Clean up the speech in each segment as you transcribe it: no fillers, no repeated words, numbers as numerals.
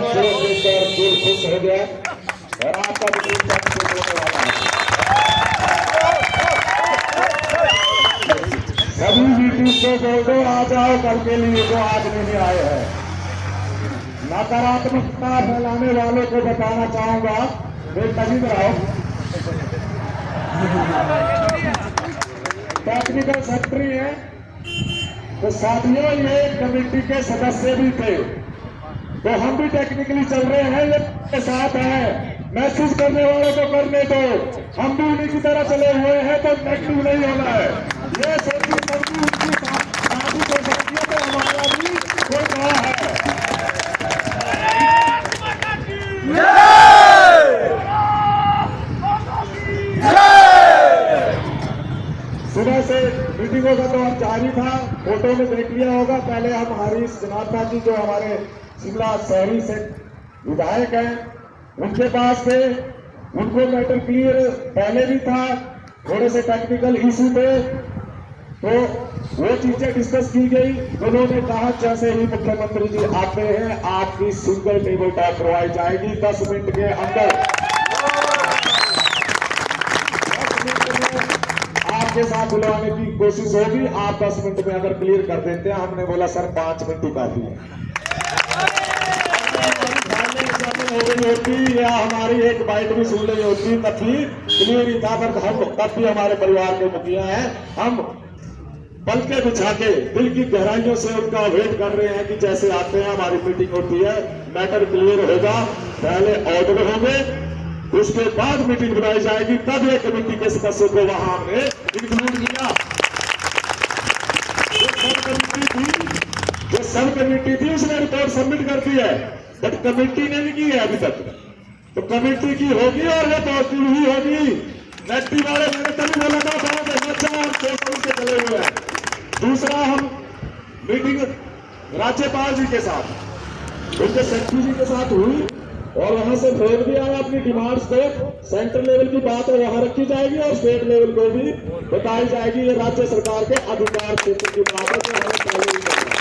सूरज देखकर दिल खुश हो गया और आपका भी दिल खुश होने वाला है। सभी मीटिंग को बोल दो आ जाओ कल के लिए जो आज नहीं आए हैं। नकारात्मकता फैलाने वालों को बताना चाहूंगा वे तभी रहो। टेक्निकल सेक्रेटरी है तो साथियों ये कमेटी के सदस्य भी थे तो हम भी टेक्निकली चल रहे हैं, ये के साथ है। महसूस करने वालों को करने दो, हम भी उन्हीं की तरह चले हुए हैं तो नेगेटिव नहीं होना है। ये सोचिए सबकी उनकी साथी हो सकती है तो हमारा भी कोई कहा है। सुबह से मीटिंगों का तो हम जारी था, फोटो में देख लिया होगा। पहले हम हरीश जनार्दन जी जो हमारे शिमला शहरी से विधायक हैं उनके पास थे, उनको मैटर क्लियर पहले भी था, थोड़े से टेक्निकल इशू थे तो वो चीजें डिस्कस की गई। उन्होंने कहा जैसे ही मुख्यमंत्री जी आते हैं आपकी सिंगल टेबल टॉक करवाई जाएगी 10 मिनट के अंदर। 10 मिनट में आपके साथ बुलाने की कोशिश होगी, आप 10 मिनट में अगर क्लियर कर देते हैं। हमने बोला सर 5 मिनट ही काफी है। हो गई होती या हमारी एक बाइट भी सुन रही होती तब भी क्लियर ही था। पर हम तब भी हमारे परिवार के मुखिया हैं, हम पलके बिछा के दिल की गहराइयों से उनका वेट कर रहे हैं कि जैसे आते हैं हमारी मीटिंग होती है, मैटर क्लियर होगा, पहले ऑर्डर होंगे, उसके बाद मीटिंग बुलाई जाएगी, तब एक कमेटी के सदस्यों को वहां हमने इंक्लूड किया। जो सब कमेटी थी उसने रिपोर्ट सबमिट कर दी है, बट कमेटी ने नहीं की है अभी तक। तो कमेटी की होगी और ये पॉजिटिव ही होगी। नेगेटिव वाले मैंने तभी बोला था बहुत अच्छा और से चले हुए हैं। दूसरा हम मीटिंग राज्यपाल जी के साथ, उनके सेक्रेटरी जी के साथ हुई और वहां से फोन भी आया अपनी डिमांड्स को। सेंट्रल लेवल की बात है वहां रखी जाएगी और स्टेट लेवल को भी बताई जाएगी। ये राज्य सरकार के अधिकार क्षेत्र की बात है जो हमें पहले ही करना है।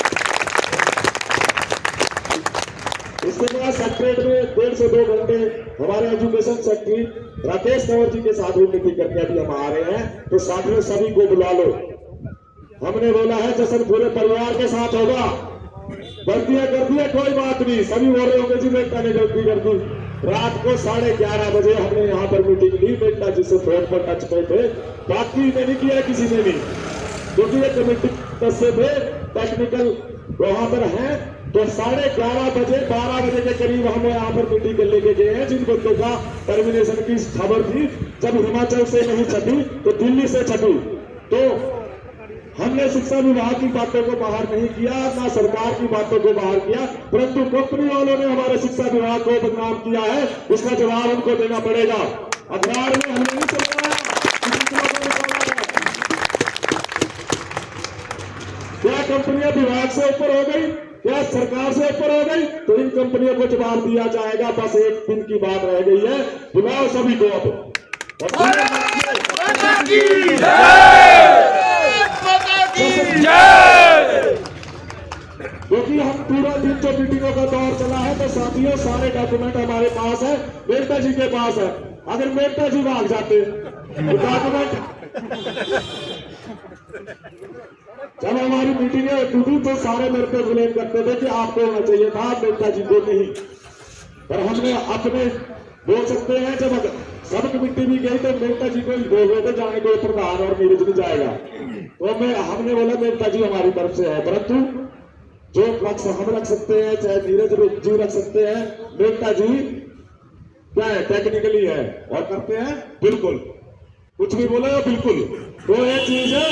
इसके बाद सेक्रेटरीट में 1.5 से 2 घंटे हमारे एजुकेशन सेक्रेटरी राकेश कंवर जी के साथ भी मीटिंग करके अभी हम आ रहे हैं। तो साथियों सभी को बुला लो, हमने बोला है जश्न पूरे परिवार के साथ होगा। गलतियां कर दी है कोई बात नहीं, सभी बोल रहे होंगे जी बेटा ने गलती कर दी। रात को 11:30 बजे हमने यहाँ पर मीटिंग ली, बेटा जिससे फोन पर टच पे थे, बाकी ने नहीं किया किसी ने नहीं, क्योंकि ये कमेटी सदस्य थे टेक्निकल वहां पर हैं। तो 11:30 बजे 12 बजे के करीब हम यहाँ पर मीटिंग लेके गए हैं। जिन बच्चों का टर्मिनेशन की खबर थी, जब हिमाचल से नहीं छपी तो दिल्ली से छपी, तो हमने शिक्षा विभाग की बातों को बाहर नहीं किया, ना सरकार की बातों को बाहर किया, परंतु कंपनी वालों ने हमारे शिक्षा विभाग को बदनाम किया है, इसका जवाब उनको देना पड़ेगा। अखबार में हमने नहीं चलवाया, क्या कंपनियां विभाग से ऊपर हो गई, क्या सरकार से ऊपर हो गई? तो इन कंपनियों को जवाब दिया जाएगा। बस एक दिन की बात रह गई है, बुलाओ सभी को अब। क्योंकि हम पूरा दिन जो मीटिंगों का दौर चला है तो साथियों सारे डॉक्यूमेंट हमारे पास है, मेहता जी के पास है। अगर मेहता जी भाग जाते तो डॉक्यूमेंट, जब हमारी मीटिंगें होती थी तो सारे मेरे पे ब्लेम करते थे कि आपको होना चाहिए था, मेहता जी को नहीं। पर हमने अपने बोल सकते हैं जब सब कमेटी भी गई तो मेहता जी को ही बोल रहे थे जाने को प्रधान और नीरज नहीं जाएगा। तो हमने बोला मेहता जी हमारी तरफ से है, परंतु जो पक्ष हम रख सकते हैं, चाहे नीरज जी रख सकते हैं, मेहता जी क्या है टेक्निकली है और करते हैं बिल्कुल, कुछ भी बोले बिल्कुल। तो ये चीज है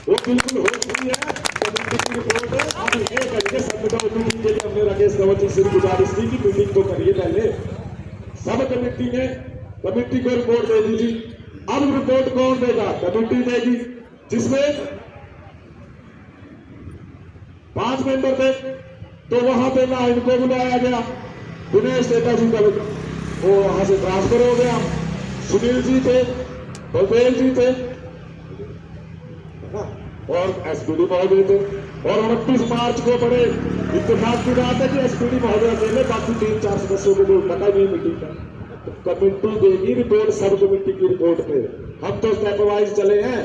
वो बिल्कुल हो चुकी है। कमेटी की रिपोर्ट है, आप ये करके सबमिट मीटिंग के लिए हमने राकेश कंवर जी से गुजारिश की कि मीटिंग तो करिए पहले। सब कमेटी ने कमेटी को रिपोर्ट दे दी थी। अब रिपोर्ट कौन देगा? कमेटी देगी, जिसमें 5 मेंबर थे। तो वहां पे ना इनको बुलाया गया, दिनेश नेता जी का वो वहां से ट्रांसफर हो गया, सुनील जी थे, बलदेव जी थे और एसपीडी महोदय थे। और 29 मार्च को बड़े इत्तेफाक की बात है कि एसपीडी महोदय अकेले बाकी 3-4 सदस्यों को कोई पता नहीं मीटिंग का। तो कमेटी देगी रिपोर्ट सब कमेटी की रिपोर्ट पे। हम तो स्टेप वाइज चले हैं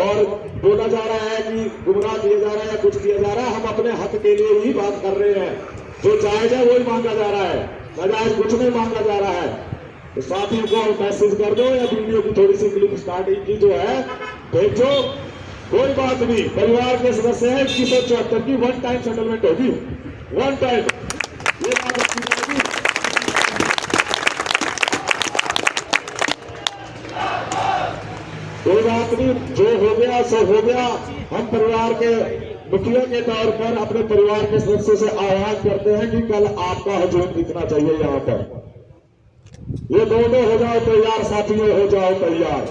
और बोला जा रहा है कि गुमराह किया जा रहा है या कुछ किया जा रहा है। हम अपने हक के लिए ही बात कर रहे हैं। जो जायज है वही मांगा जा रहा है, नाजायज कुछ नहीं मांगा जा रहा है। तो साथियों को मैसेज कर दो या वीडियो की थोड़ी सी क्लिप स्टार्टिंग की जो है भेजो, कोई बात नहीं। परिवार के सदस्य है 2174 की वन टाइम सेटलमेंट होगी, वन टाइम। ये बात अच्छी रहेगी। कोई बात नहीं, जो हो गया सो हो गया। हम परिवार के मुखिया के तौर पर अपने परिवार के सदस्यों से आह्वान करते हैं कि कल आपका हजूम दिखना चाहिए यहाँ पर। ये दोनों हो जाओ तैयार, साथियों हो जाओ तैयार,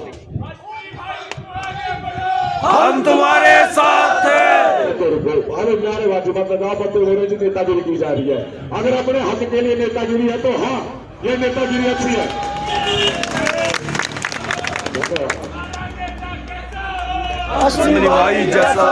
हम तुम्हारे साथ हैं। अरे नारे बाजू मत लगाओ, पत्ते हो रहे जी नेतागिरी की जा रही है। अगर अपने हक के लिए नेतागिरी है तो हाँ, ये नेतागिरी अच्छी है। भाई जैसा